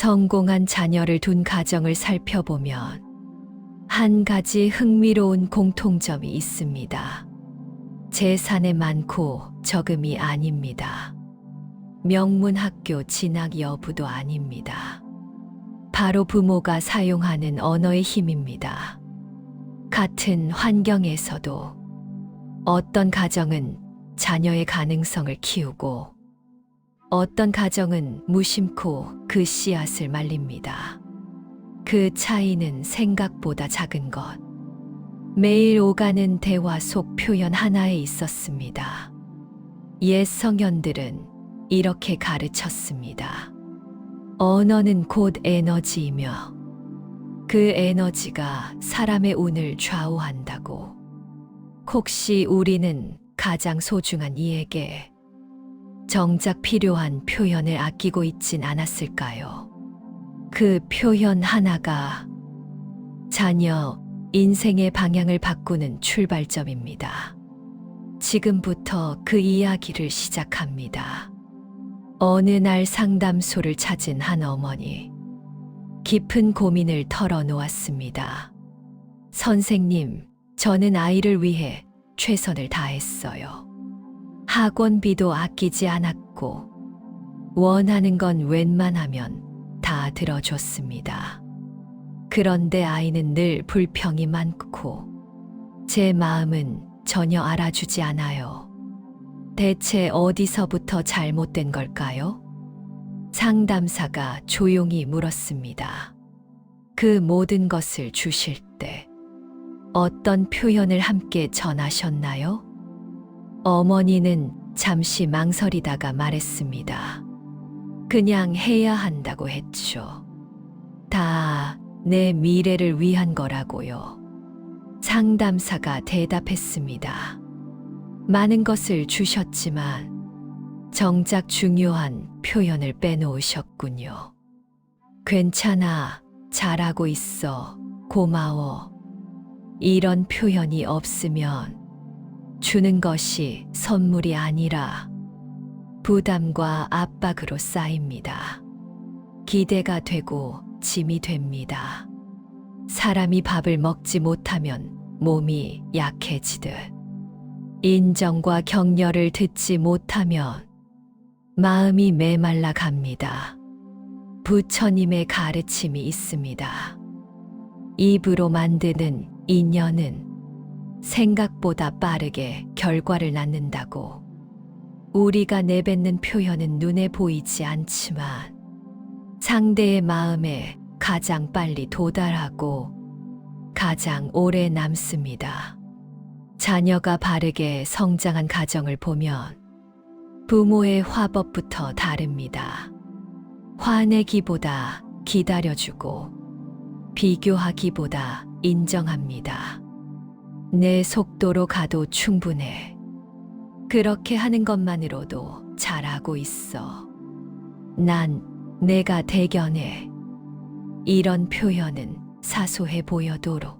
성공한 자녀를 둔 가정을 살펴보면 한 가지 흥미로운 공통점이 있습니다. 재산의 많고 적음이 아닙니다. 명문학교 진학 여부도 아닙니다. 바로 부모가 사용하는 언어의 힘입니다. 같은 환경에서도 어떤 가정은 자녀의 가능성을 키우고 어떤 가정은 무심코 그 씨앗을 말립니다. 그 차이는 생각보다 작은 것. 매일 오가는 대화 속 표현 하나에 있었습니다. 옛 성현들은 이렇게 가르쳤습니다. 언어는 곧 에너지이며 그 에너지가 사람의 운을 좌우한다고. 혹시 우리는 가장 소중한 이에게 정작 필요한 표현을 아끼고 있진 않았을까요? 그 표현 하나가 자녀 인생의 방향을 바꾸는 출발점입니다. 지금부터 그 이야기를 시작합니다. 어느 날 상담소를 찾은 한 어머니. 깊은 고민을 털어놓았습니다. 선생님, 저는 아이를 위해 최선을 다했어요. 학원비도 아끼지 않았고, 원하는 건 웬만하면 다 들어줬습니다. 그런데 아이는 늘 불평이 많고, 제 마음은 전혀 알아주지 않아요. 대체 어디서부터 잘못된 걸까요? 상담사가 조용히 물었습니다. 그 모든 것을 주실 때 어떤 표현을 함께 전하셨나요? 어머니는 잠시 망설이다가 말했습니다. 그냥 해야 한다고 했죠. 다 내 미래를 위한 거라고요. 상담사가 대답했습니다. 많은 것을 주셨지만 정작 중요한 표현을 빼놓으셨군요. 괜찮아, 잘하고 있어, 고마워. 이런 표현이 없으면 주는 것이 선물이 아니라 부담과 압박으로 쌓입니다. 기대가 되고 짐이 됩니다. 사람이 밥을 먹지 못하면 몸이 약해지듯 인정과 격려를 듣지 못하면 마음이 메말라 갑니다. 부처님의 가르침이 있습니다. 입으로 만드는 인연은 생각보다 빠르게 결과를 낳는다고. 우리가 내뱉는 표현은 눈에 보이지 않지만 상대의 마음에 가장 빨리 도달하고 가장 오래 남습니다. 자녀가 바르게 성장한 가정을 보면 부모의 화법부터 다릅니다. 화내기보다 기다려주고 비교하기보다 인정합니다. 내 속도로 가도 충분해. 그렇게 하는 것만으로도 잘하고 있어. 난 내가 대견해. 이런 표현은 사소해 보여도록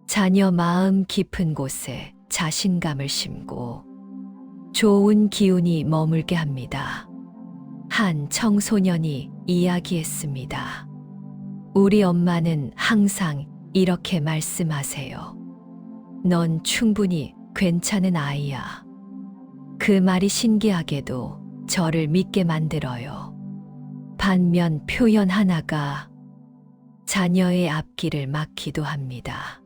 자녀 마음 깊은 곳에 자신감을 심고 좋은 기운이 머물게 합니다. 한 청소년이 이야기했습니다. 우리 엄마는 항상 이렇게 말씀하세요. 넌 충분히 괜찮은 아이야. 그 말이 신기하게도 저를 믿게 만들어요. 반면 표현 하나가 자녀의 앞길을 막기도 합니다.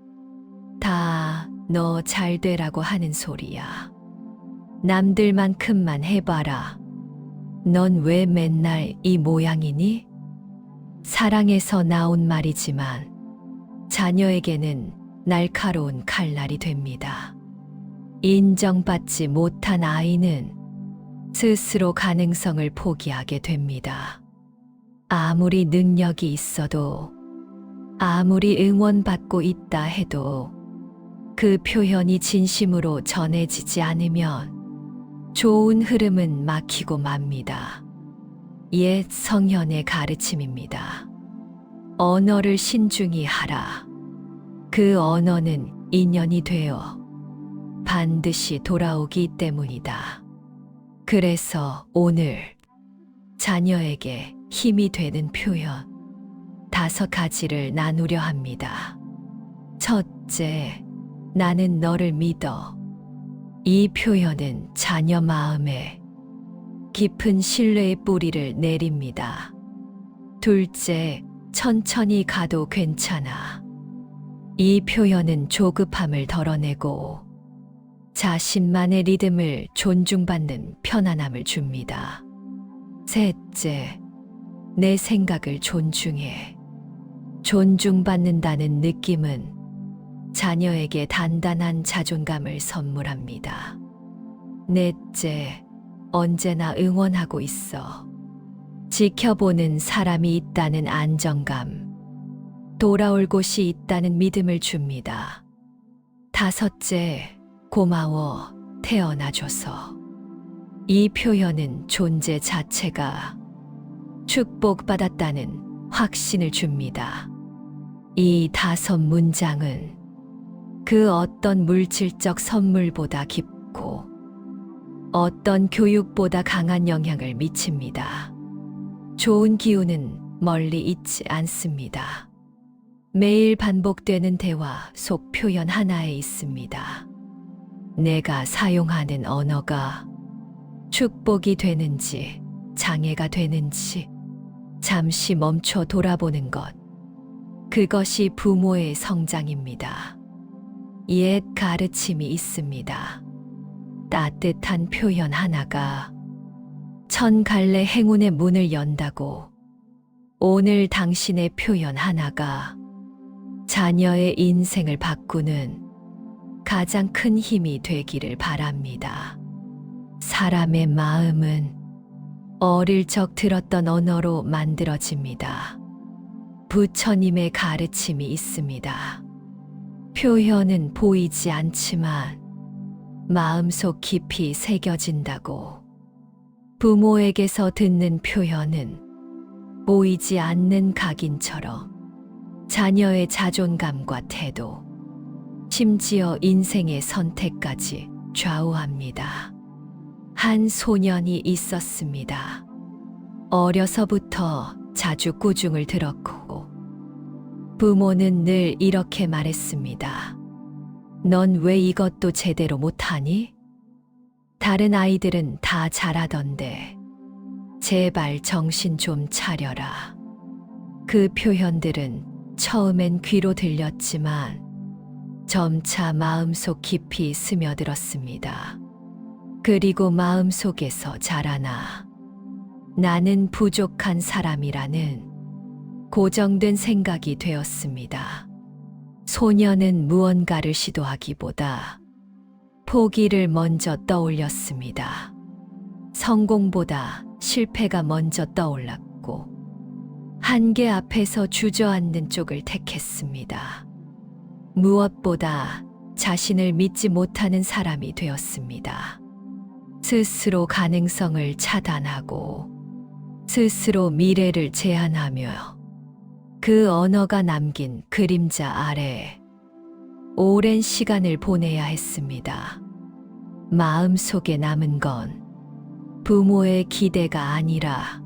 다 너 잘 되라고 하는 소리야. 남들만큼만 해봐라. 넌 왜 맨날 이 모양이니? 사랑에서 나온 말이지만 자녀에게는 날카로운 칼날이 됩니다. 인정받지 못한 아이는 스스로 가능성을 포기하게 됩니다. 아무리 능력이 있어도, 아무리 응원받고 있다 해도 그 표현이 진심으로 전해지지 않으면 좋은 흐름은 막히고 맙니다. 옛 성현의 가르침입니다. 언어를 신중히 하라. 그 언어는 인연이 되어 반드시 돌아오기 때문이다. 그래서 오늘 자녀에게 힘이 되는 표현 5가지를 나누려 합니다. 첫째, 나는 너를 믿어. 이 표현은 자녀 마음에 깊은 신뢰의 뿌리를 내립니다. 둘째, 천천히 가도 괜찮아. 이 표현은 조급함을 덜어내고 자신만의 리듬을 존중받는 편안함을 줍니다. 셋째, 내 생각을 존중해. 존중받는다는 느낌은 자녀에게 단단한 자존감을 선물합니다. 넷째, 언제나 응원하고 있어. 지켜보는 사람이 있다는 안정감, 돌아올 곳이 있다는 믿음을 줍니다. 다섯째, 고마워, 태어나줘서. 이 표현은 존재 자체가 축복받았다는 확신을 줍니다. 이 5문장은 그 어떤 물질적 선물보다 깊고 어떤 교육보다 강한 영향을 미칩니다. 좋은 기운은 멀리 있지 않습니다. 매일 반복되는 대화 속 표현 하나에 있습니다. 내가 사용하는 언어가 축복이 되는지 장애가 되는지 잠시 멈춰 돌아보는 것. 그것이 부모의 성장입니다. 옛 가르침이 있습니다. 따뜻한 표현 하나가 1000갈래 행운의 문을 연다고. 오늘 당신의 표현 하나가 자녀의 인생을 바꾸는 가장 큰 힘이 되기를 바랍니다. 사람의 마음은 어릴 적 들었던 언어로 만들어집니다. 부처님의 가르침이 있습니다. 표현은 보이지 않지만 마음속 깊이 새겨진다고. 부모에게서 듣는 표현은 보이지 않는 각인처럼 자녀의 자존감과 태도, 심지어 인생의 선택까지 좌우합니다. 한 소년이 있었습니다. 어려서부터 자주 꾸중을 들었고 부모는 늘 이렇게 말했습니다. 넌 왜 이것도 제대로 못하니? 다른 아이들은 다 잘하던데 제발 정신 좀 차려라. 그 표현들은 처음엔 귀로 들렸지만 점차 마음속 깊이 스며들었습니다. 그리고 마음속에서 자라나 나는 부족한 사람이라는 고정된 생각이 되었습니다. 소녀는 무언가를 시도하기보다 포기를 먼저 떠올렸습니다. 성공보다 실패가 먼저 떠올랐고 한계 앞에서 주저앉는 쪽을 택했습니다. 무엇보다 자신을 믿지 못하는 사람이 되었습니다. 스스로 가능성을 차단하고 스스로 미래를 제한하며 그 언어가 남긴 그림자 아래 오랜 시간을 보내야 했습니다. 마음속에 남은 건 부모의 기대가 아니라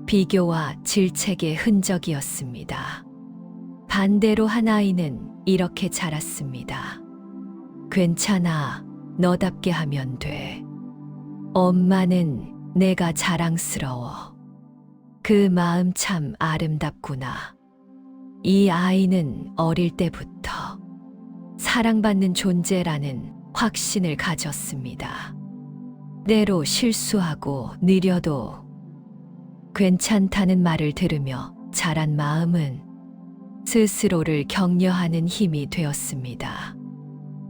비교와 질책의 흔적이었습니다. 반대로 한 아이는 이렇게 자랐습니다. 괜찮아, 너답게 하면 돼. 엄마는 내가 자랑스러워. 그 마음 참 아름답구나. 이 아이는 어릴 때부터 사랑받는 존재라는 확신을 가졌습니다. 때로 실수하고 느려도 괜찮다는 말을 들으며 자란 마음은 스스로를 격려하는 힘이 되었습니다.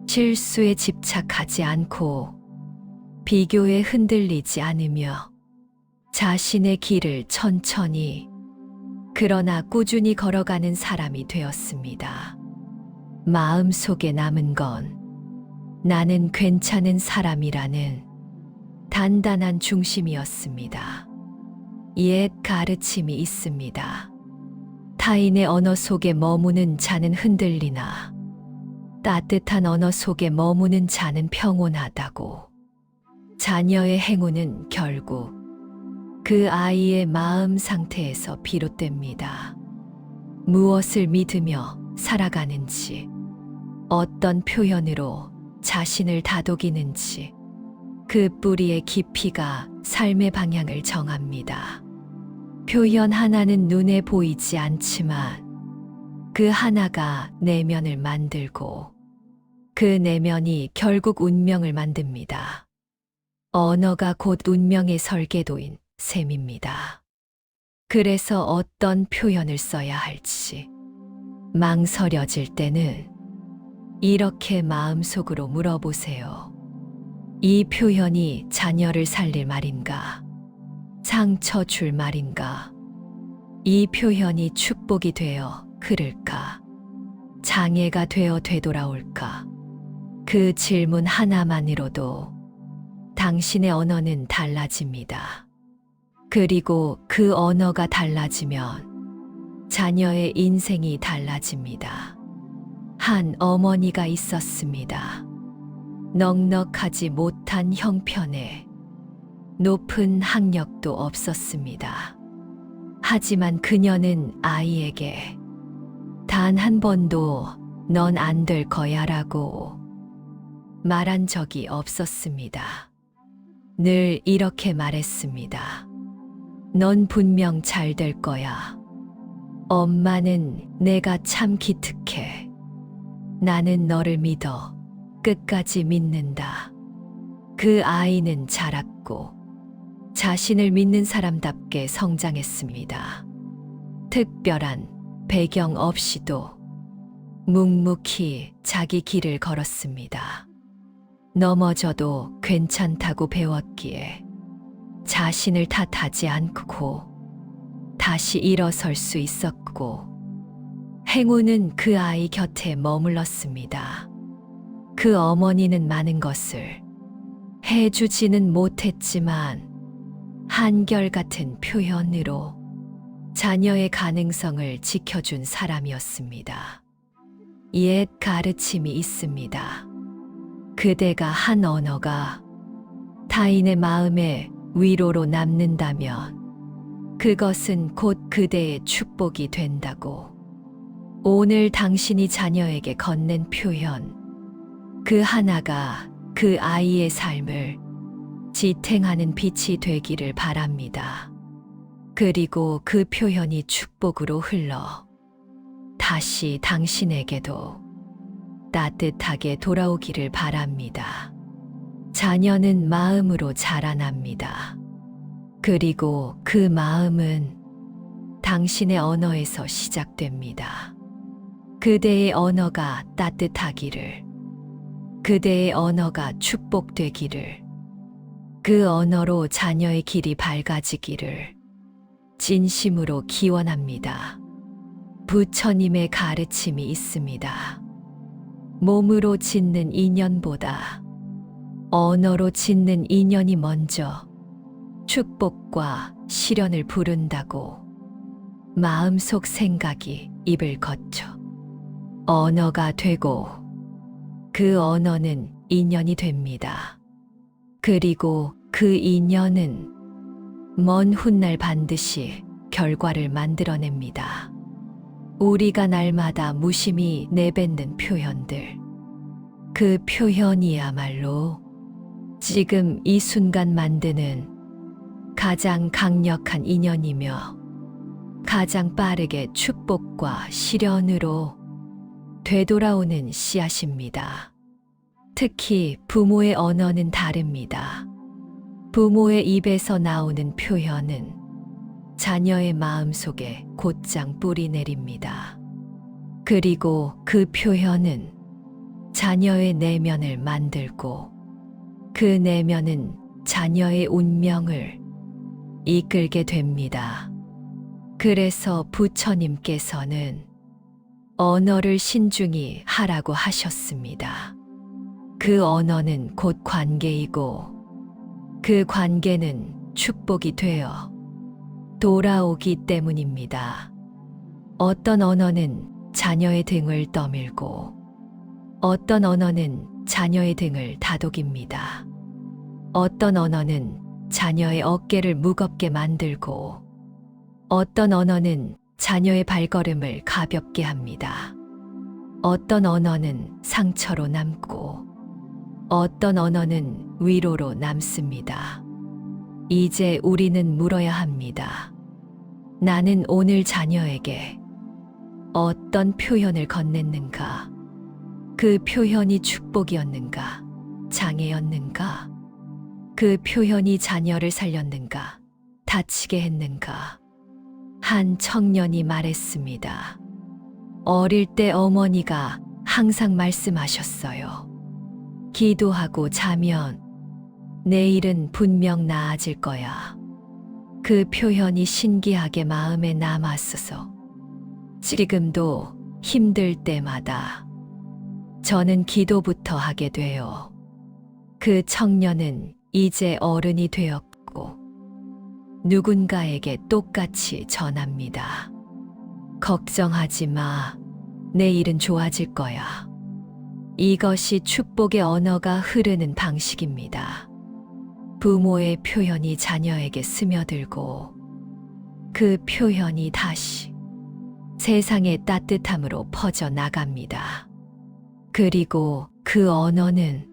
실수에 집착하지 않고 비교에 흔들리지 않으며 자신의 길을 천천히 그러나 꾸준히 걸어가는 사람이 되었습니다. 마음속에 남은 건 나는 괜찮은 사람이라는 단단한 중심이었습니다. 옛 가르침이 있습니다. 타인의 언어 속에 머무는 자는 흔들리나 따뜻한 언어 속에 머무는 자는 평온하다고. 자녀의 행운은 결국 그 아이의 마음 상태에서 비롯됩니다. 무엇을 믿으며 살아가는지, 어떤 표현으로 자신을 다독이는지, 그 뿌리의 깊이가 삶의 방향을 정합니다. 표현 하나는 눈에 보이지 않지만 그 하나가 내면을 만들고 그 내면이 결국 운명을 만듭니다. 언어가 곧 운명의 설계도인 셈입니다. 그래서 어떤 표현을 써야 할지 망설여질 때는 이렇게 마음속으로 물어보세요. 이 표현이 자녀를 살릴 말인가? 상처 줄 말인가? 이 표현이 축복이 되어 흐를까? 장애가 되어 되돌아올까? 그 질문 하나만으로도 당신의 언어는 달라집니다. 그리고 그 언어가 달라지면 자녀의 인생이 달라집니다. 한 어머니가 있었습니다. 넉넉하지 못한 형편에 높은 학력도 없었습니다. 하지만 그녀는 아이에게 단 한 번도 넌 안 될 거야 라고 말한 적이 없었습니다. 늘 이렇게 말했습니다. 넌 분명 잘 될 거야. 엄마는 내가 참 기특해. 나는 너를 믿어. 끝까지 믿는다. 그 아이는 자랐고 자신을 믿는 사람답게 성장했습니다. 특별한 배경 없이도 묵묵히 자기 길을 걸었습니다. 넘어져도 괜찮다고 배웠기에 자신을 탓하지 않고 다시 일어설 수 있었고 행운은 그 아이 곁에 머물렀습니다. 그 어머니는 많은 것을 해주지는 못했지만 한결같은 표현으로 자녀의 가능성을 지켜준 사람이었습니다. 옛 가르침이 있습니다. 그대가 한 언어가 타인의 마음에 위로로 남는다면 그것은 곧 그대의 축복이 된다고. 오늘 당신이 자녀에게 건넨 표현, 그 하나가 그 아이의 삶을 지탱하는 빛이 되기를 바랍니다. 그리고 그 표현이 축복으로 흘러 다시 당신에게도 따뜻하게 돌아오기를 바랍니다. 자녀는 마음으로 자라납니다. 그리고 그 마음은 당신의 언어에서 시작됩니다. 그대의 언어가 따뜻하기를, 그대의 언어가 축복되기를, 그 언어로 자녀의 길이 밝아지기를 진심으로 기원합니다. 부처님의 가르침이 있습니다. 몸으로 짓는 인연보다 언어로 짓는 인연이 먼저 축복과 시련을 부른다고. 마음속 생각이 입을 거쳐 언어가 되고 그 언어는 인연이 됩니다. 그리고 그 인연은 먼 훗날 반드시 결과를 만들어냅니다. 우리가 날마다 무심히 내뱉는 표현들, 그 표현이야말로 지금 이 순간 만드는 가장 강력한 인연이며 가장 빠르게 축복과 시련으로 되돌아오는 씨앗입니다. 특히 부모의 언어는 다릅니다. 부모의 입에서 나오는 표현은 자녀의 마음속에 곧장 뿌리 내립니다. 그리고 그 표현은 자녀의 내면을 만들고 그 내면은 자녀의 운명을 이끌게 됩니다. 그래서 부처님께서는 언어를 신중히 하라고 하셨습니다. 그 언어는 곧 관계이고 그 관계는 축복이 되어 돌아오기 때문입니다. 어떤 언어는 자녀의 등을 떠밀고 어떤 언어는 자녀의 등을 다독입니다. 어떤 언어는 자녀의 어깨를 무겁게 만들고, 어떤 언어는 자녀의 발걸음을 가볍게 합니다. 어떤 언어는 상처로 남고, 어떤 언어는 위로로 남습니다. 이제 우리는 물어야 합니다. 나는 오늘 자녀에게 어떤 표현을 건넸는가? 그 표현이 축복이었는가? 장애였는가? 그 표현이 자녀를 살렸는가? 다치게 했는가? 한 청년이 말했습니다. 어릴 때 어머니가 항상 말씀하셨어요. 기도하고 자면 내일은 분명 나아질 거야. 그 표현이 신기하게 마음에 남았어서 지금도 힘들 때마다 저는 기도부터 하게 돼요. 그 청년은 이제 어른이 되었고 누군가에게 똑같이 전합니다. 걱정하지 마. 내일은 좋아질 거야. 이것이 축복의 언어가 흐르는 방식입니다. 부모의 표현이 자녀에게 스며들고 그 표현이 다시 세상의 따뜻함으로 퍼져 나갑니다. 그리고 그 언어는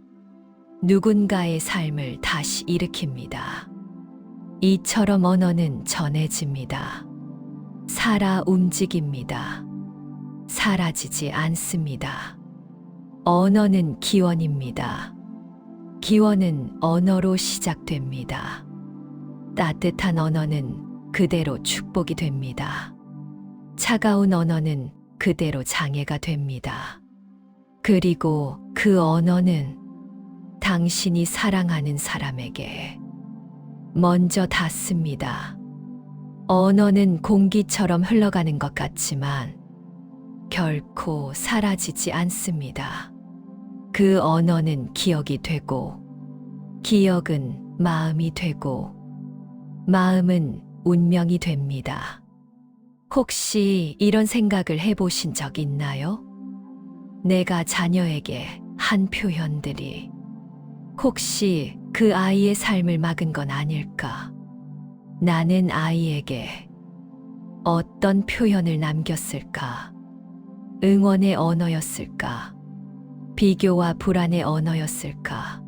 누군가의 삶을 다시 일으킵니다. 이처럼 언어는 전해집니다. 살아 움직입니다. 사라지지 않습니다. 언어는 기원입니다. 기원은 언어로 시작됩니다. 따뜻한 언어는 그대로 축복이 됩니다. 차가운 언어는 그대로 장애가 됩니다. 그리고 그 언어는 당신이 사랑하는 사람에게 먼저 닿습니다. 언어는 공기처럼 흘러가는 것 같지만 결코 사라지지 않습니다. 그 언어는 기억이 되고, 기억은 마음이 되고, 마음은 운명이 됩니다. 혹시 이런 생각을 해보신 적 있나요? 내가 자녀에게 한 표현들이 혹시 그 아이의 삶을 막은 건 아닐까? 나는 아이에게 어떤 표현을 남겼을까? 응원의 언어였을까? 비교와 불안의 언어였을까?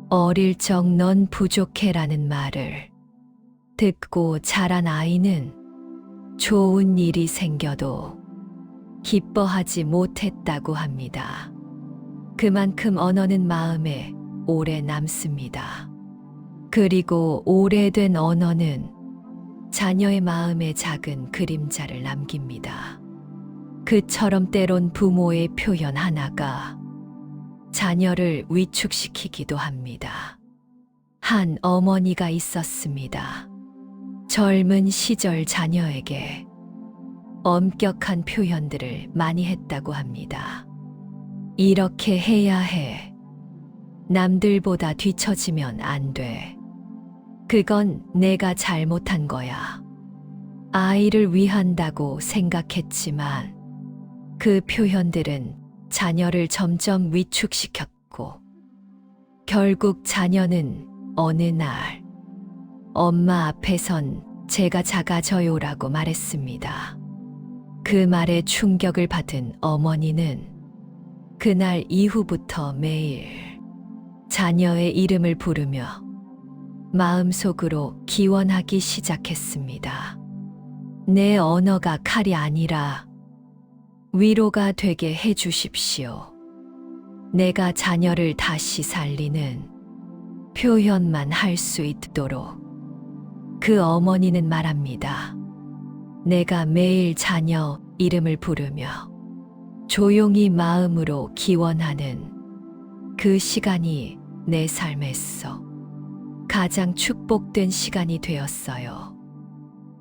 어릴 적 넌 부족해라는 말을 듣고 자란 아이는 좋은 일이 생겨도 기뻐하지 못했다고 합니다. 그만큼 언어는 마음에 오래 남습니다. 그리고 오래된 언어는 자녀의 마음에 작은 그림자를 남깁니다. 그처럼 때론 부모의 표현 하나가 자녀를 위축시키기도 합니다. 한 어머니가 있었습니다. 젊은 시절 자녀에게 엄격한 표현들을 많이 했다고 합니다. 이렇게 해야 해. 남들보다 뒤처지면 안 돼. 그건 내가 잘못한 거야. 아이를 위한다고 생각했지만 그 표현들은 자녀를 점점 위축시켰고 결국 자녀는 어느 날 엄마 앞에선 제가 작아져요라고 말했습니다. 그 말에 충격을 받은 어머니는 그날 이후부터 매일 자녀의 이름을 부르며 마음속으로 기원하기 시작했습니다. 내 언어가 칼이 아니라 위로가 되게 해주십시오. 내가 자녀를 다시 살리는 표현만 할 수 있도록. 그 어머니는 말합니다. 내가 매일 자녀 이름을 부르며 조용히 마음으로 기원하는 그 시간이 내 삶에서 가장 축복된 시간이 되었어요.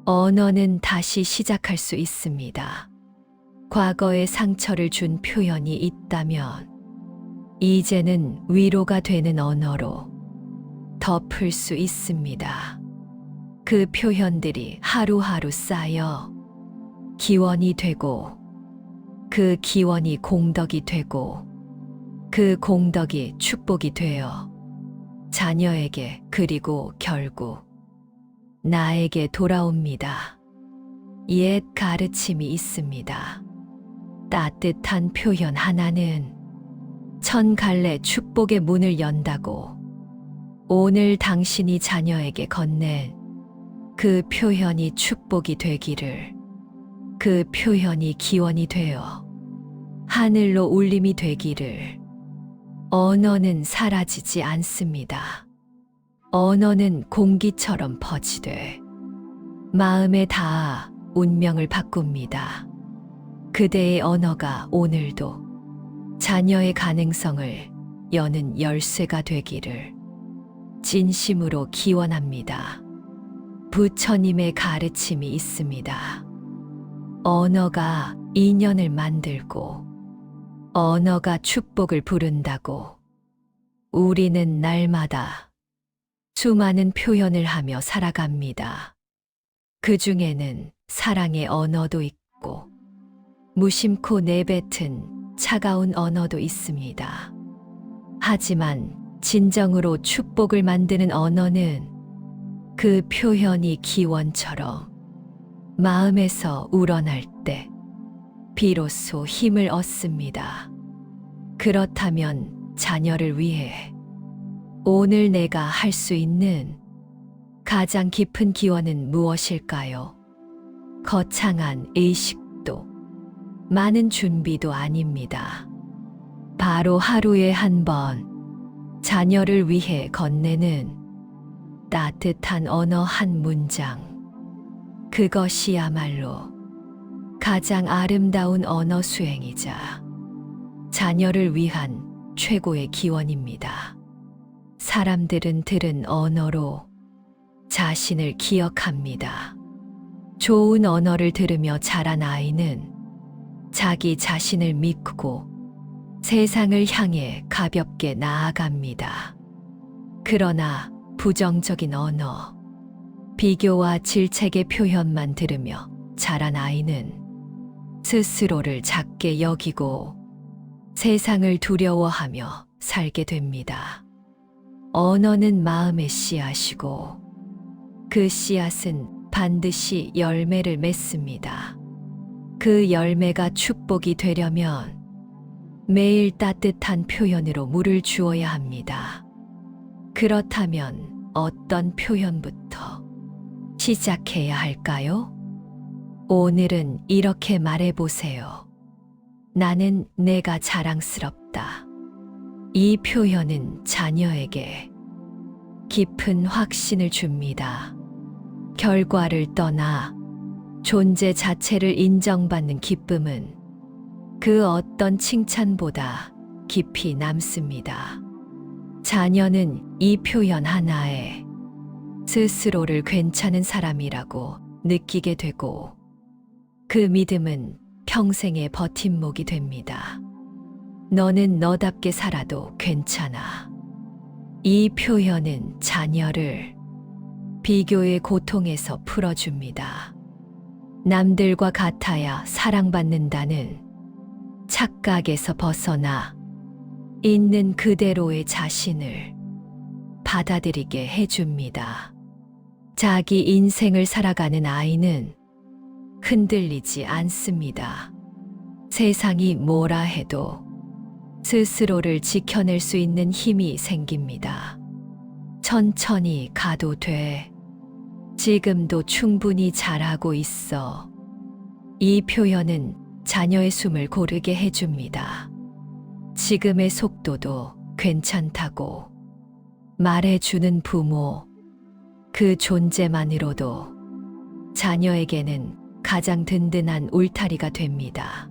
언어는 다시 시작할 수 있습니다. 과거에 상처를 준 표현이 있다면 이제는 위로가 되는 언어로 덮을 수 있습니다. 그 표현들이 하루하루 쌓여 기원이 되고 그 기원이 공덕이 되고 그 공덕이 축복이 되어 자녀에게 그리고 결국 나에게 돌아옵니다. 옛 가르침이 있습니다. 따뜻한 표현 하나는 천 갈래 축복의 문을 연다고. 오늘 당신이 자녀에게 건넨 그 표현이 축복이 되기를, 그 표현이 기원이 되어 하늘로 울림이 되기를. 언어는 사라지지 않습니다. 언어는 공기처럼 퍼지되 마음에 닿아 운명을 바꿉니다. 그대의 언어가 오늘도 자녀의 가능성을 여는 열쇠가 되기를 진심으로 기원합니다. 부처님의 가르침이 있습니다. 언어가 인연을 만들고 언어가 축복을 부른다고. 우리는 날마다 수많은 표현을 하며 살아갑니다. 그 중에는 사랑의 언어도 있고 무심코 내뱉은 차가운 언어도 있습니다. 하지만 진정으로 축복을 만드는 언어는 그 표현이 기원처럼 마음에서 우러날 때 비로소 힘을 얻습니다. 그렇다면 자녀를 위해 오늘 내가 할 수 있는 가장 깊은 기원은 무엇일까요? 거창한 의식도 많은 준비도 아닙니다. 바로 하루에 한 번 자녀를 위해 건네는 따뜻한 언어 한 문장. 그것이야말로 가장 아름다운 언어 수행이자 자녀를 위한 최고의 기원입니다. 사람들은 들은 언어로 자신을 기억합니다. 좋은 언어를 들으며 자란 아이는 자기 자신을 믿고 세상을 향해 가볍게 나아갑니다. 그러나 부정적인 언어, 비교와 질책의 표현만 들으며 자란 아이는 스스로를 작게 여기고 세상을 두려워하며 살게 됩니다. 언어는 마음의 씨앗이고 그 씨앗은 반드시 열매를 맺습니다. 그 열매가 축복이 되려면 매일 따뜻한 표현으로 물을 주어야 합니다. 그렇다면 어떤 표현부터 시작해야 할까요? 오늘은 이렇게 말해보세요. 나는 내가 자랑스럽다. 이 표현은 자녀에게 깊은 확신을 줍니다. 결과를 떠나 존재 자체를 인정받는 기쁨은 그 어떤 칭찬보다 깊이 남습니다. 자녀는 이 표현 하나에 스스로를 괜찮은 사람이라고 느끼게 되고 그 믿음은 평생의 버팀목이 됩니다. 너는 너답게 살아도 괜찮아. 이 표현은 자녀를 비교의 고통에서 풀어줍니다. 남들과 같아야 사랑받는다는 착각에서 벗어나 있는 그대로의 자신을 받아들이게 해줍니다. 자기 인생을 살아가는 아이는 흔들리지 않습니다. 세상이 뭐라 해도 스스로를 지켜낼 수 있는 힘이 생깁니다. 천천히 가도 돼. 지금도 충분히 잘하고 있어. 이 표현은 자녀의 숨을 고르게 해줍니다. 지금의 속도도 괜찮다고 말해주는 부모, 그 존재만으로도 자녀에게는 가장 든든한 울타리가 됩니다.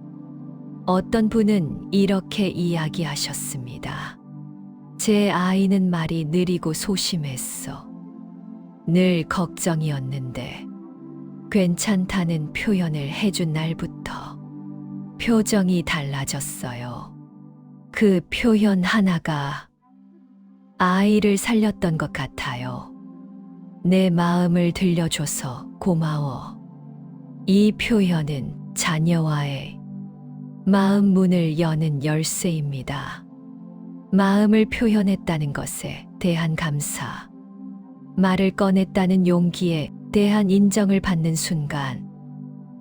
어떤 분은 이렇게 이야기하셨습니다. 제 아이는 말이 느리고 소심했어. 늘 걱정이었는데 괜찮다는 표현을 해준 날부터 표정이 달라졌어요. 그 표현 하나가 아이를 살렸던 것 같아요. 내 마음을 들려줘서 고마워. 이 표현은 자녀와의 마음 문을 여는 열쇠입니다. 마음을 표현했다는 것에 대한 감사, 말을 꺼냈다는 용기에 대한 인정을 받는 순간,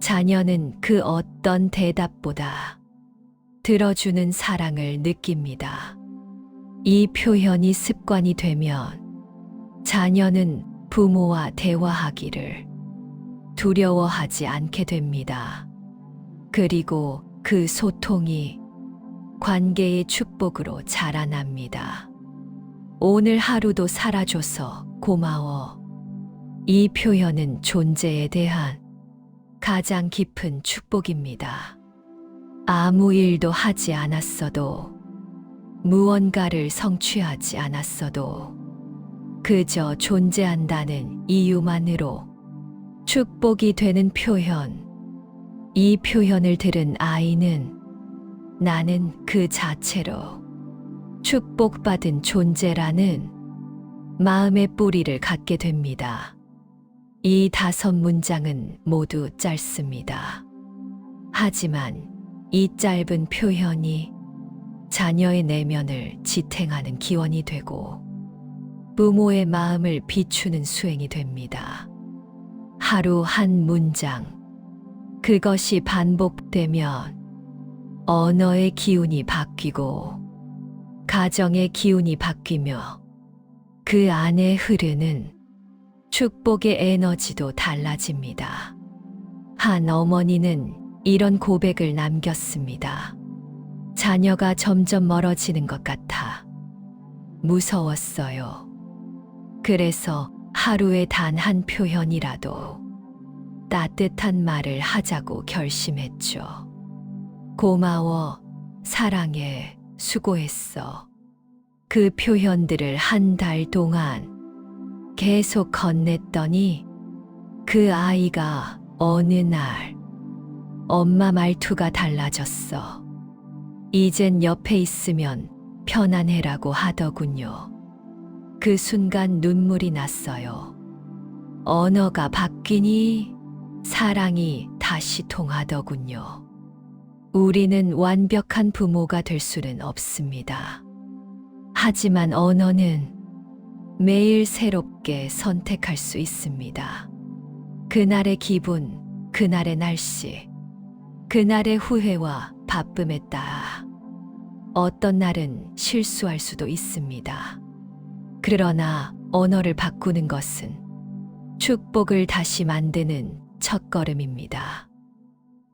자녀는 그 어떤 대답보다 들어주는 사랑을 느낍니다. 이 표현이 습관이 되면 자녀는 부모와 대화하기를 두려워하지 않게 됩니다. 그리고 그 소통이 관계의 축복으로 자라납니다. 오늘 하루도 살아줘서 고마워. 이 표현은 존재에 대한 가장 깊은 축복입니다. 아무 일도 하지 않았어도, 무언가를 성취하지 않았어도, 그저 존재한다는 이유만으로 축복이 되는 표현. 이 표현을 들은 아이는 나는 그 자체로 축복받은 존재라는 마음의 뿌리를 갖게 됩니다. 이 5문장은 모두 짧습니다. 하지만 이 짧은 표현이 자녀의 내면을 지탱하는 기원이 되고 부모의 마음을 비추는 수행이 됩니다. 하루 한 문장, 그것이 반복되면 언어의 기운이 바뀌고 가정의 기운이 바뀌며 그 안에 흐르는 축복의 에너지도 달라집니다. 한 어머니는 이런 고백을 남겼습니다. 자녀가 점점 멀어지는 것 같아 무서웠어요. 그래서 하루에 단 한 표현이라도 따뜻한 말을 하자고 결심했죠. 고마워, 사랑해, 수고했어. 그 표현들을 한 달 동안 계속 건넸더니 그 아이가 어느 날 엄마 말투가 달라졌어. 이젠 옆에 있으면 편안해라고 하더군요. 그 순간 눈물이 났어요. 언어가 바뀌니 사랑이 다시 통하더군요. 우리는 완벽한 부모가 될 수는 없습니다. 하지만 언어는 매일 새롭게 선택할 수 있습니다. 그날의 기분, 그날의 날씨, 그날의 후회와 바쁨에 따라 어떤 날은 실수할 수도 있습니다. 그러나 언어를 바꾸는 것은 축복을 다시 만드는 첫걸음입니다.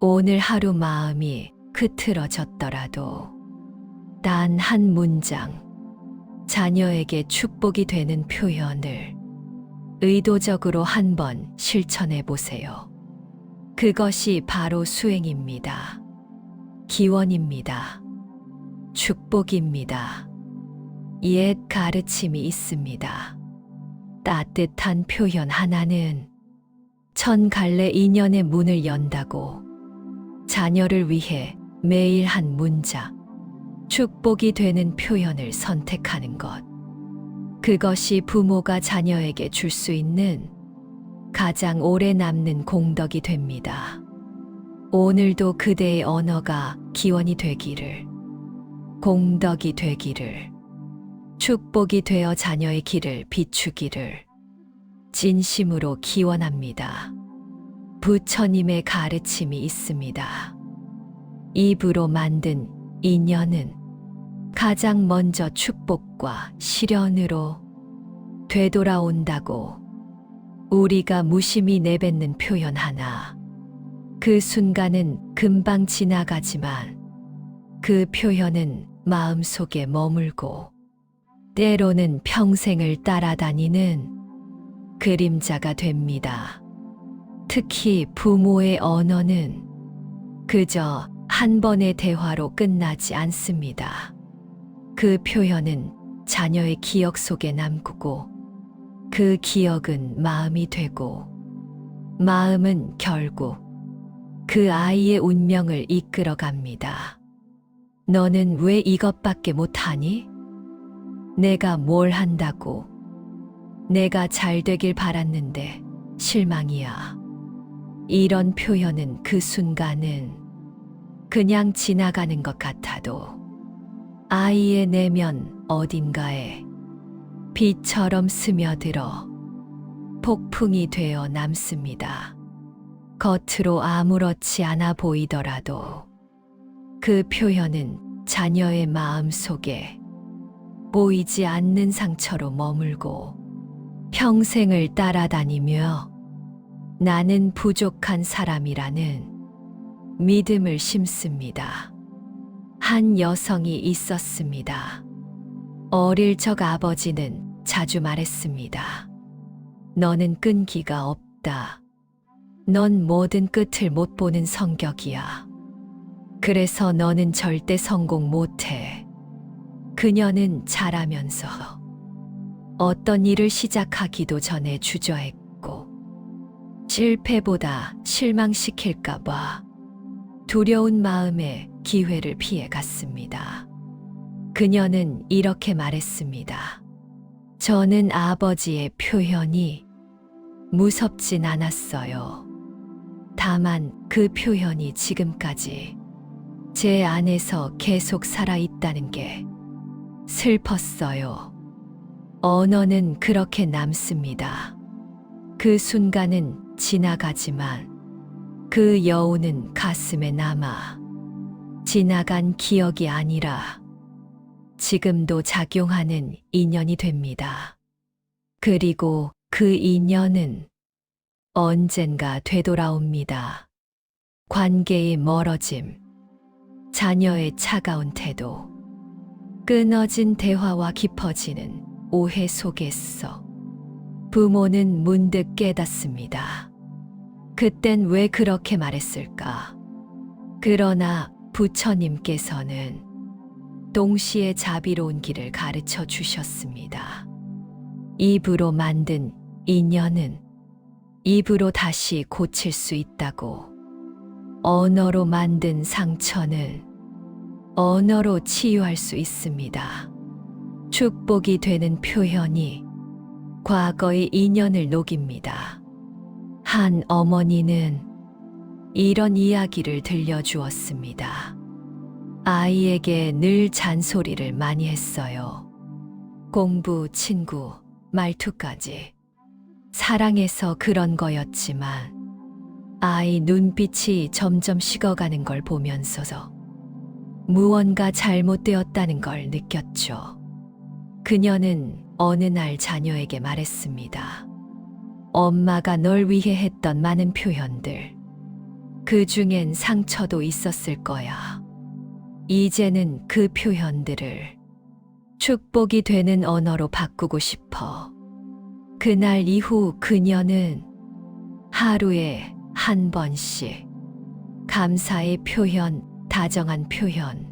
오늘 하루 마음이 흐트러졌더라도 단 한 문장, 자녀에게 축복이 되는 표현을 의도적으로 한번 실천해 보세요. 그것이 바로 수행입니다. 기원입니다. 축복입니다. 옛 가르침이 있습니다. 따뜻한 표현 하나는 1000갈래 인연의 문을 연다고. 자녀를 위해 매일 한 문장, 축복이 되는 표현을 선택하는 것. 그것이 부모가 자녀에게 줄 수 있는 가장 오래 남는 공덕이 됩니다. 오늘도 그대의 언어가 기원이 되기를, 공덕이 되기를, 축복이 되어 자녀의 길을 비추기를 진심으로 기원합니다. 부처님의 가르침이 있습니다. 입으로 만든 인연은 가장 먼저 축복과 실현으로 되돌아온다고. 우리가 무심히 내뱉는 표현 하나, 그 순간은 금방 지나가지만 그 표현은 마음속에 머물고 때로는 평생을 따라다니는 그림자가 됩니다. 특히 부모의 언어는 그저 한 번의 대화로 끝나지 않습니다. 그 표현은 자녀의 기억 속에 남고 그 기억은 마음이 되고 마음은 결국 그 아이의 운명을 이끌어 갑니다. 너는 왜 이것밖에 못하니? 내가 뭘 한다고? 내가 잘 되길 바랐는데 실망이야. 이런 표현은 그 순간은 그냥 지나가는 것 같아도 아이의 내면 어딘가에 비처럼 스며들어 폭풍이 되어 남습니다. 겉으로 아무렇지 않아 보이더라도 그 표현은 자녀의 마음 속에 보이지 않는 상처로 머물고 평생을 따라다니며 나는 부족한 사람이라는 믿음을 심습니다. 한 여성이 있었습니다. 어릴 적 아버지는 자주 말했습니다. 너는 끈기가 없다. 넌 뭐든 끝을 못 보는 성격이야. 그래서 너는 절대 성공 못해. 그녀는 자라면서 어떤 일을 시작하기도 전에 주저했고 실패보다 실망시킬까봐 두려운 마음에 기회를 피해 갔습니다. 그녀는 이렇게 말했습니다. 저는 아버지의 표현이 무섭진 않았어요. 다만 그 표현이 지금까지 제 안에서 계속 살아있다는 게 슬펐어요. 언어는 그렇게 남습니다. 그 순간은 지나가지만 그 여운은 가슴에 남아 지나간 기억이 아니라 지금도 작용하는 인연이 됩니다. 그리고 그 인연은 언젠가 되돌아옵니다. 관계의 멀어짐, 자녀의 차가운 태도, 끊어진 대화와 깊어지는 오해 속에서 부모는 문득 깨닫습니다. 그땐 왜 그렇게 말했을까? 그러나 부처님께서는 동시에 자비로운 길을 가르쳐 주셨습니다. 입으로 만든 인연은 입으로 다시 고칠 수 있다고. 언어로 만든 상처는 언어로 치유할 수 있습니다. 축복이 되는 표현이 과거의 인연을 녹입니다. 한 어머니는 이런 이야기를 들려주었습니다. 아이에게 늘 잔소리를 많이 했어요. 공부, 친구, 말투까지. 사랑해서 그런 거였지만 아이 눈빛이 점점 식어가는 걸 보면서 무언가 잘못되었다는 걸 느꼈죠. 그녀는 어느 날 자녀에게 말했습니다. 엄마가 널 위해 했던 많은 표현들, 그 중엔 상처도 있었을 거야. 이제는 그 표현들을 축복이 되는 언어로 바꾸고 싶어. 그날 이후 그녀는 하루에 한 번씩 감사의 표현, 다정한 표현,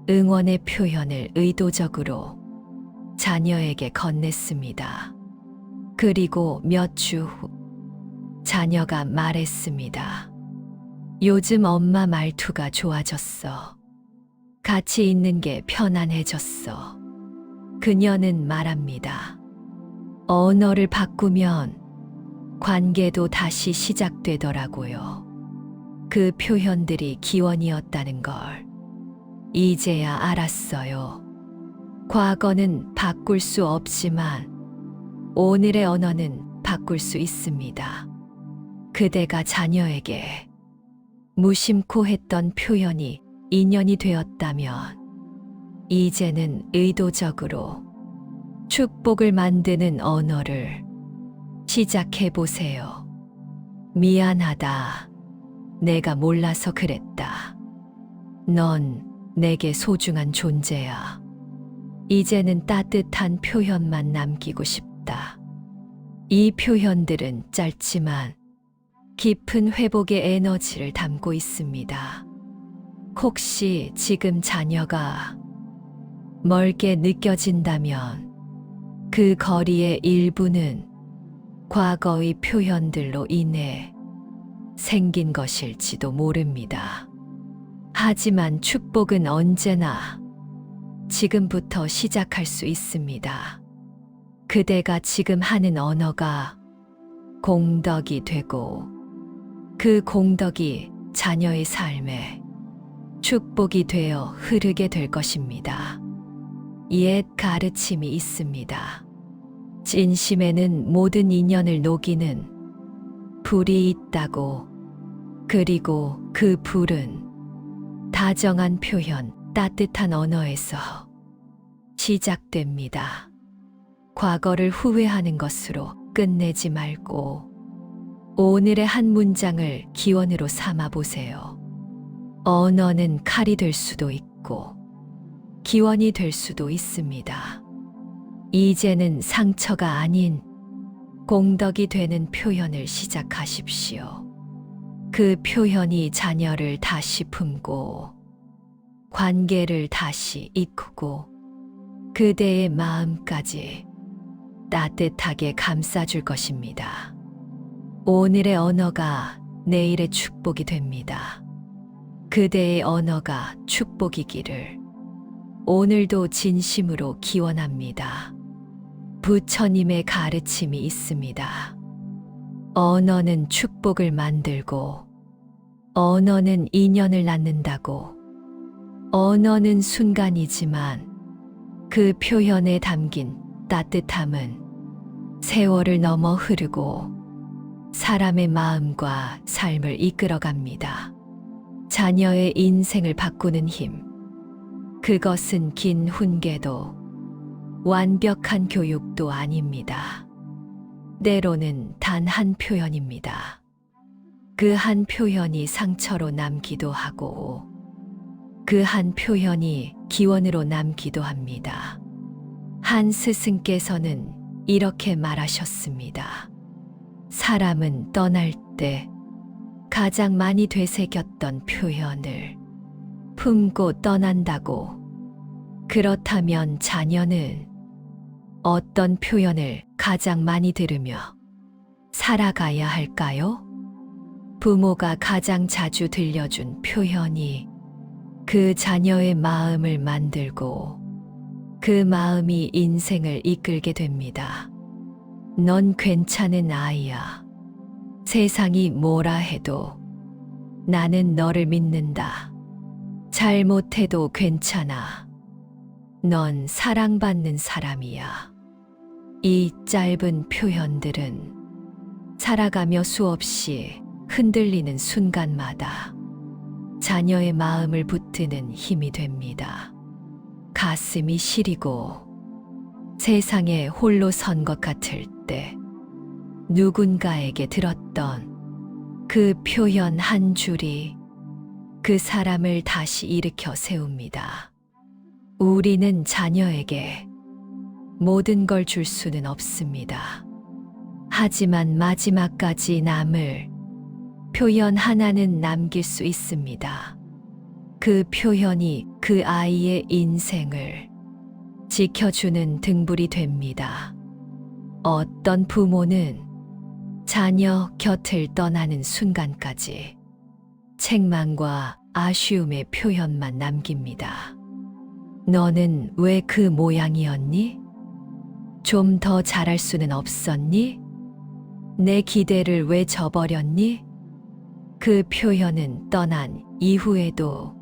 응원의 표현을 의도적으로 자녀에게 건넸습니다. 그리고 몇 주 후 자녀가 말했습니다. 요즘 엄마 말투가 좋아졌어. 같이 있는 게 편안해졌어. 그녀는 말합니다. 언어를 바꾸면 관계도 다시 시작되더라고요. 그 표현들이 기원이었다는 걸 이제야 알았어요. 과거는 바꿀 수 없지만 오늘의 언어는 바꿀 수 있습니다. 그대가 자녀에게 무심코 했던 표현이 인연이 되었다면 이제는 의도적으로 축복을 만드는 언어를 시작해 보세요. 미안하다. 내가 몰라서 그랬다. 넌 내게 소중한 존재야. 이제는 따뜻한 표현만 남기고 싶다. 이 표현들은 짧지만 깊은 회복의 에너지를 담고 있습니다. 혹시 지금 자녀가 멀게 느껴진다면 그 거리의 일부는 과거의 표현들로 인해 생긴 것일지도 모릅니다. 하지만 축복은 언제나 지금부터 시작할 수 있습니다. 그대가 지금 하는 언어가 공덕이 되고 그 공덕이 자녀의 삶에 축복이 되어 흐르게 될 것입니다. 옛 가르침이 있습니다. 진심에는 모든 인연을 녹이는 불이 있다고. 그리고 그 불은 다정한 표현, 따뜻한 언어에서 시작됩니다. 과거를 후회하는 것으로 끝내지 말고 오늘의 한 문장을 기원으로 삼아 보세요. 언어는 칼이 될 수도 있고 기원이 될 수도 있습니다. 이제는 상처가 아닌 공덕이 되는 표현을 시작하십시오. 그 표현이 자녀를 다시 품고 관계를 다시 이끌고 그대의 마음까지 따뜻하게 감싸줄 것입니다. 오늘의 언어가 내일의 축복이 됩니다. 그대의 언어가 축복이기를 오늘도 진심으로 기원합니다. 부처님의 가르침이 있습니다. 언어는 축복을 만들고 언어는 인연을 낳는다고. 언어는 순간이지만 그 표현에 담긴 따뜻함은 세월을 넘어 흐르고 사람의 마음과 삶을 이끌어갑니다. 자녀의 인생을 바꾸는 힘. 그것은 긴 훈계도 완벽한 교육도 아닙니다. 때로는 단 한 표현입니다. 그 한 표현이 상처로 남기도 하고 그 한 표현이 기원으로 남기도 합니다. 한 스승께서는 이렇게 말하셨습니다. 사람은 떠날 때 가장 많이 되새겼던 표현을 품고 떠난다고. 그렇다면 자녀는 어떤 표현을 가장 많이 들으며 살아가야 할까요? 부모가 가장 자주 들려준 표현이 그 자녀의 마음을 만들고 그 마음이 인생을 이끌게 됩니다. 넌 괜찮은 아이야. 세상이 뭐라 해도 나는 너를 믿는다. 잘못해도 괜찮아. 넌 사랑받는 사람이야. 이 짧은 표현들은 살아가며 수없이 흔들리는 순간마다 자녀의 마음을 붙드는 힘이 됩니다. 가슴이 시리고 세상에 홀로 선 것 같을 때 누군가에게 들었던 그 표현 한 줄이 그 사람을 다시 일으켜 세웁니다. 우리는 자녀에게 모든 걸 줄 수는 없습니다. 하지만 마지막까지 남을 표현 하나는 남길 수 있습니다. 그 표현이 그 아이의 인생을 지켜주는 등불이 됩니다. 어떤 부모는 자녀 곁을 떠나는 순간까지 책망과 아쉬움의 표현만 남깁니다. 너는 왜 그 모양이었니? 좀 더 잘할 수는 없었니? 내 기대를 왜 저버렸니? 그 표현은 떠난 이후에도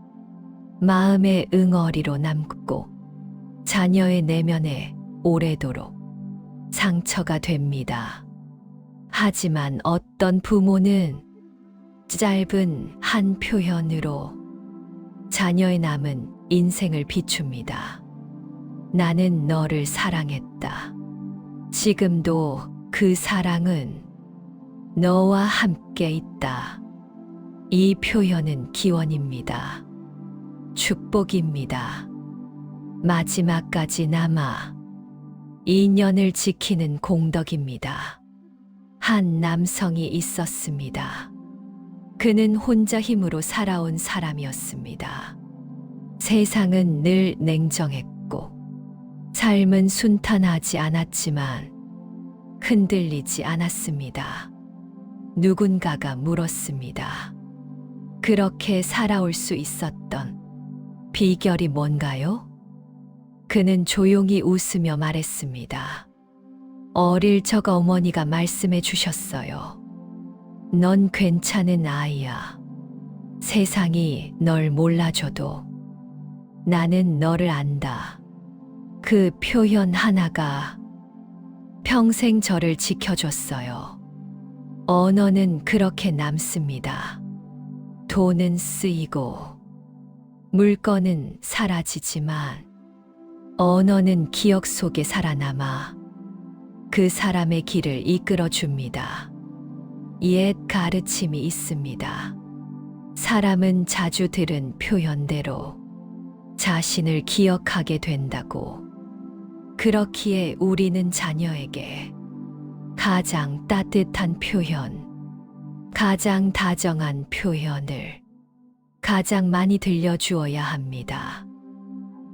마음의 응어리로 남고 자녀의 내면에 오래도록 상처가 됩니다. 하지만 어떤 부모는 짧은 한 표현으로 자녀의 남은 인생을 비춥니다. 나는 너를 사랑했다. 지금도 그 사랑은 너와 함께 있다. 이 표현은 기원입니다. 축복입니다. 마지막까지 남아 인연을 지키는 공덕입니다. 한 남성이 있었습니다. 그는 혼자 힘으로 살아온 사람이었습니다. 세상은 늘 냉정했고 삶은 순탄하지 않았지만 흔들리지 않았습니다. 누군가가 물었습니다. 그렇게 살아올 수 있었던 비결이 뭔가요? 그는 조용히 웃으며 말했습니다. 어릴 적 어머니가 말씀해 주셨어요. 넌 괜찮은 아이야. 세상이 널 몰라줘도 나는 너를 안다. 그 표현 하나가 평생 저를 지켜줬어요. 언어는 그렇게 남습니다. 돈은 쓰이고 물건은 사라지지만 언어는 기억 속에 살아남아 그 사람의 길을 이끌어 줍니다. 옛 가르침이 있습니다. 사람은 자주 들은 표현대로 자신을 기억하게 된다고. 그렇기에 우리는 자녀에게 가장 따뜻한 표현, 가장 다정한 표현을 가장 많이 들려주어야 합니다.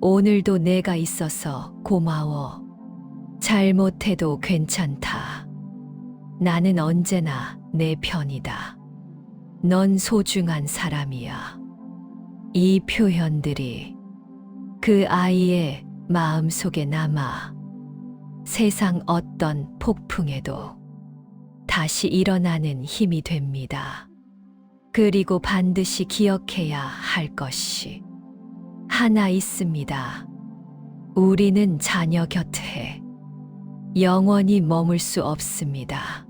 오늘도 내가 있어서 고마워. 잘못해도 괜찮다. 나는 언제나 내 편이다. 넌 소중한 사람이야. 이 표현들이 그 아이의 마음 속에 남아 세상 어떤 폭풍에도 다시 일어나는 힘이 됩니다. 그리고 반드시 기억해야 할 것이 하나 있습니다. 우리는 자녀 곁에 영원히 머물 수 없습니다.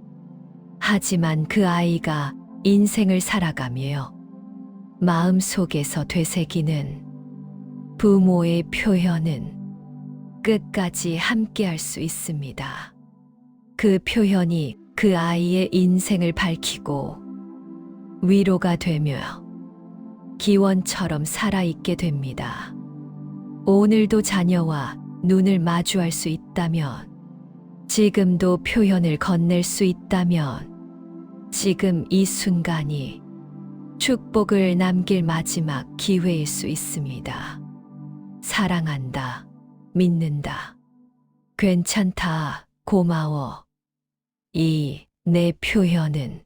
하지만 그 아이가 인생을 살아가며 마음속에서 되새기는 부모의 표현은 끝까지 함께할 수 있습니다. 그 표현이 그 아이의 인생을 밝히고 위로가 되며 기원처럼 살아있게 됩니다. 오늘도 자녀와 눈을 마주할 수 있다면, 지금도 표현을 건넬 수 있다면, 지금 이 순간이 축복을 남길 마지막 기회일 수 있습니다. 사랑한다, 믿는다, 괜찮다, 고마워. 이 내 표현은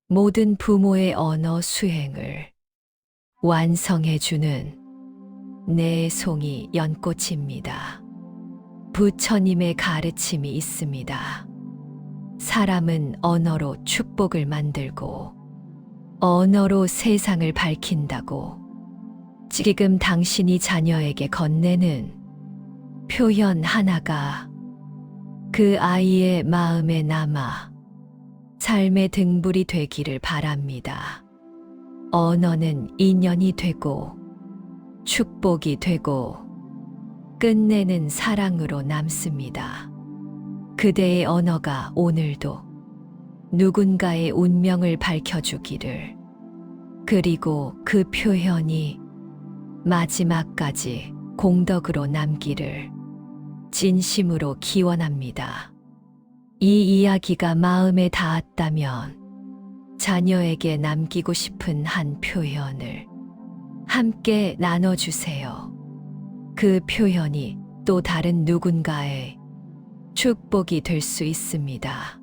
모든 부모의 언어 수행을 완성해주는 내 송이 연꽃입니다. 부처님의 가르침이 있습니다. 사람은 언어로 축복을 만들고 언어로 세상을 밝힌다고. 지금 당신이 자녀에게 건네는 표현 하나가 그 아이의 마음에 남아 삶의 등불이 되기를 바랍니다. 언어는 인연이 되고 축복이 되고 끝내는 사랑으로 남습니다. 그대의 언어가 오늘도 누군가의 운명을 밝혀주기를, 그리고 그 표현이 마지막까지 공덕으로 남기를 진심으로 기원합니다. 이 이야기가 마음에 닿았다면 자녀에게 남기고 싶은 한 표현을 함께 나눠주세요. 그 표현이 또 다른 누군가의 축복이 될 수 있습니다.